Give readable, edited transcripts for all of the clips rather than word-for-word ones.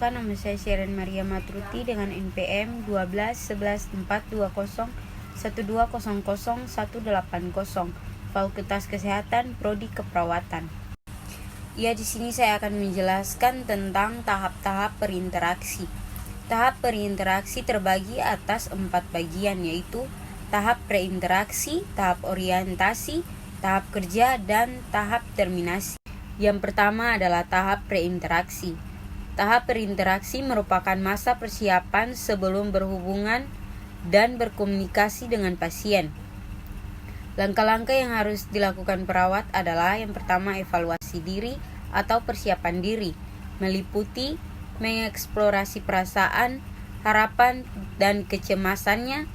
Perkenalkan, nama saya Sharon Maria Matruti dengan NPM 12 11 420 1200 180, Fakultas Kesehatan Prodi Keperawatan. Ya, di sini saya akan menjelaskan tentang tahap-tahap berinteraksi. Tahap berinteraksi terbagi atas 4 bagian, yaitu tahap preinteraksi, tahap orientasi, tahap kerja, dan tahap terminasi. Yang pertama adalah tahap preinteraksi. Tahap berinteraksi merupakan masa persiapan sebelum berhubungan dan berkomunikasi dengan pasien. Langkah-langkah yang harus dilakukan perawat adalah yang pertama evaluasi diri atau persiapan diri, meliputi mengeksplorasi perasaan, harapan, dan kecemasannya,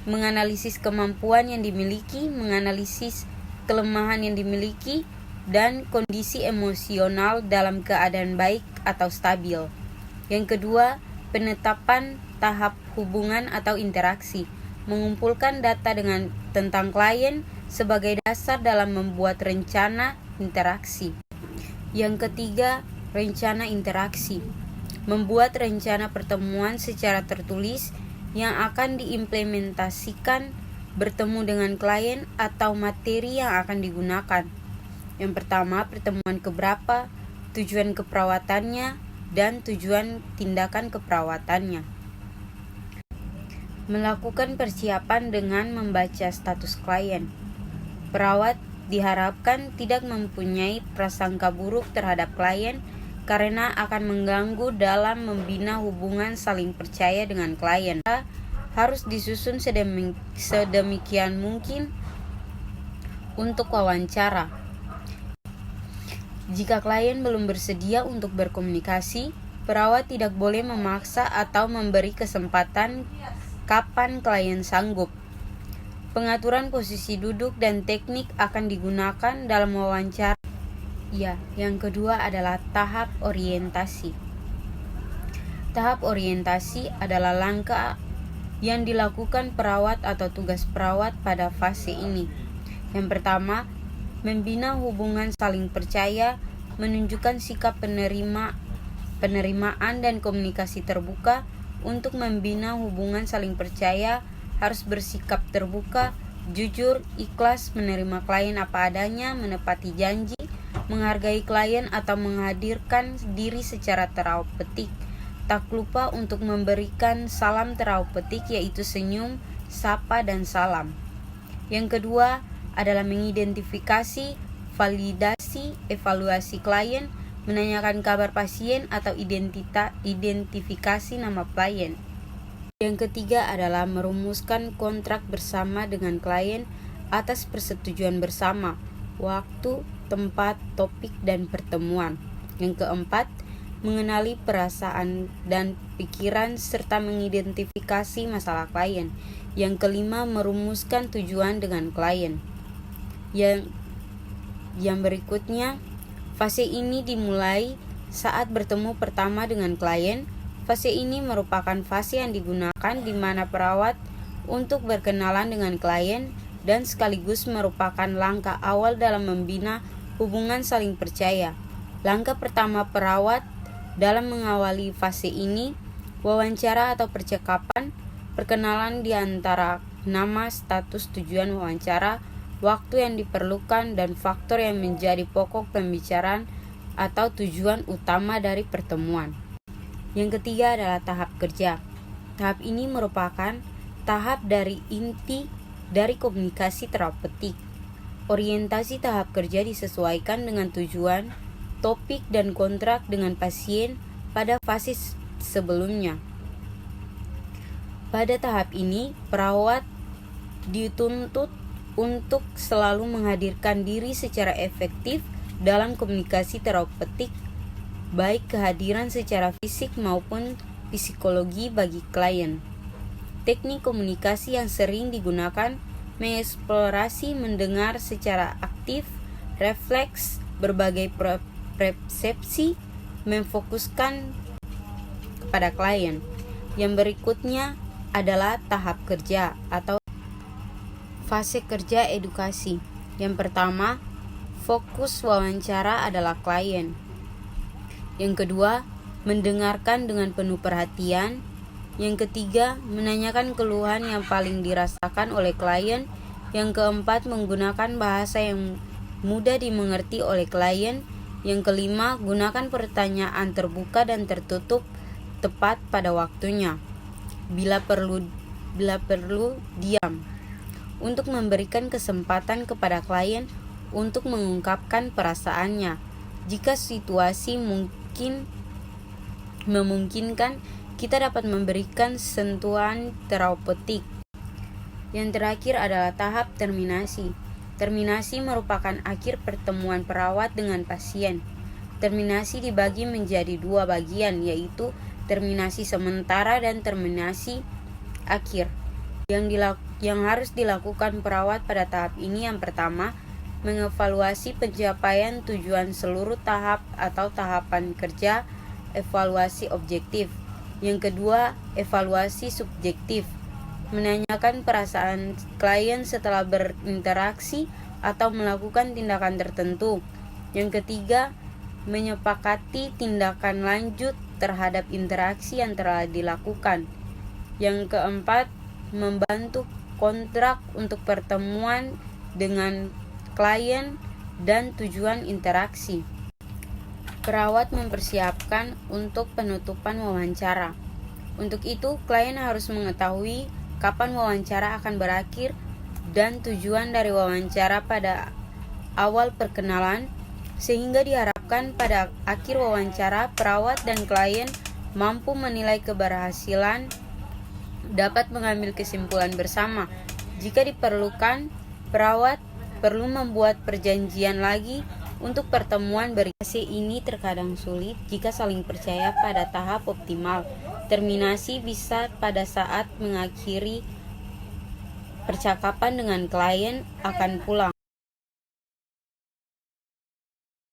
menganalisis kemampuan yang dimiliki, menganalisis kelemahan yang dimiliki, dan kondisi emosional dalam keadaan baik atau stabil. Yang kedua, penetapan tahap hubungan atau interaksi, mengumpulkan data tentang klien sebagai dasar dalam membuat rencana interaksi. Yang ketiga, rencana interaksi, membuat rencana pertemuan secara tertulis yang akan diimplementasikan bertemu dengan klien atau materi yang akan digunakan. Yang pertama, pertemuan keberapa, tujuan keperawatannya, dan tujuan tindakan keperawatannya. Melakukan persiapan dengan membaca status klien. Perawat diharapkan tidak mempunyai prasangka buruk terhadap klien karena akan mengganggu dalam membina hubungan saling percaya dengan klien. Harus disusun sedemikian mungkin untuk wawancara. Jika klien belum bersedia untuk berkomunikasi, perawat tidak boleh memaksa atau memberi kesempatan kapan klien sanggup. Pengaturan posisi duduk dan teknik akan digunakan dalam wawancara. Ya, yang kedua adalah tahap orientasi. Tahap orientasi adalah langkah yang dilakukan perawat atau tugas perawat pada fase ini. Yang pertama, membina hubungan saling percaya, menunjukkan sikap penerimaan dan komunikasi terbuka. Untuk membina hubungan saling percaya, harus bersikap terbuka, jujur, ikhlas, menerima klien apa adanya, menepati janji, menghargai klien atau menghadirkan diri secara terapeutik. Tak lupa untuk memberikan salam terapeutik, yaitu senyum, sapa, dan salam. Yang kedua adalah mengidentifikasi, validasi, evaluasi klien, menanyakan kabar pasien atau identifikasi nama klien. Yang ketiga adalah merumuskan kontrak bersama dengan klien atas persetujuan bersama, waktu, tempat, topik, dan pertemuan. Yang keempat, mengenali perasaan dan pikiran serta mengidentifikasi masalah klien. Yang kelima, merumuskan tujuan dengan klien. Yang berikutnya, fase ini dimulai saat bertemu pertama dengan klien. Fase ini merupakan fase yang digunakan di mana perawat untuk berkenalan dengan klien dan sekaligus merupakan langkah awal dalam membina hubungan saling percaya. Langkah pertama perawat dalam mengawali fase ini, wawancara atau percakapan, perkenalan di antara nama, status, tujuan wawancara, waktu yang diperlukan, dan faktor yang menjadi pokok pembicaraan atau tujuan utama dari pertemuan. Yang ketiga adalah tahap kerja. Tahap ini merupakan tahap dari inti dari komunikasi terapeutik. Orientasi tahap kerja disesuaikan dengan tujuan, topik, dan kontrak dengan pasien pada fase sebelumnya. Pada tahap ini, perawat dituntut untuk selalu menghadirkan diri secara efektif dalam komunikasi terapeutik, baik kehadiran secara fisik maupun psikologi bagi klien. Teknik komunikasi yang sering digunakan mengeksplorasi mendengar secara aktif, refleks, berbagai persepsi, memfokuskan kepada klien. Yang berikutnya adalah tahap kerja atau fase kerja edukasi. Yang pertama, fokus wawancara adalah klien. Yang kedua, mendengarkan dengan penuh perhatian. Yang ketiga, menanyakan keluhan yang paling dirasakan oleh klien. Yang keempat, menggunakan bahasa yang mudah dimengerti oleh klien. Yang kelima, gunakan pertanyaan terbuka dan tertutup tepat pada waktunya. Bila perlu diam untuk memberikan kesempatan kepada klien untuk mengungkapkan perasaannya. Jika situasi memungkinkan, kita dapat memberikan sentuhan terapeutik. Yang terakhir adalah tahap terminasi. Terminasi merupakan akhir pertemuan perawat dengan pasien. Terminasi dibagi menjadi dua bagian, yaitu terminasi sementara dan terminasi akhir. Yang harus dilakukan perawat pada tahap ini, yang pertama, mengevaluasi pencapaian tujuan seluruh tahap atau tahapan kerja, evaluasi objektif. Yang kedua, evaluasi subjektif, menanyakan perasaan klien setelah berinteraksi atau melakukan tindakan tertentu. Yang ketiga, menyepakati tindakan lanjut terhadap interaksi yang telah dilakukan. Yang keempat, membantu kontrak untuk pertemuan dengan klien dan tujuan interaksi. Perawat mempersiapkan untuk penutupan wawancara. Untuk itu, klien harus mengetahui kapan wawancara akan berakhir dan tujuan dari wawancara pada awal perkenalan, sehingga diharapkan pada akhir wawancara, perawat dan klien mampu menilai keberhasilan, dapat mengambil kesimpulan bersama. Jika diperlukan, perawat perlu membuat perjanjian lagi untuk pertemuan berikutnya. Ini terkadang sulit jika saling percaya pada tahap optimal. Terminasi bisa pada saat mengakhiri percakapan dengan klien akan pulang.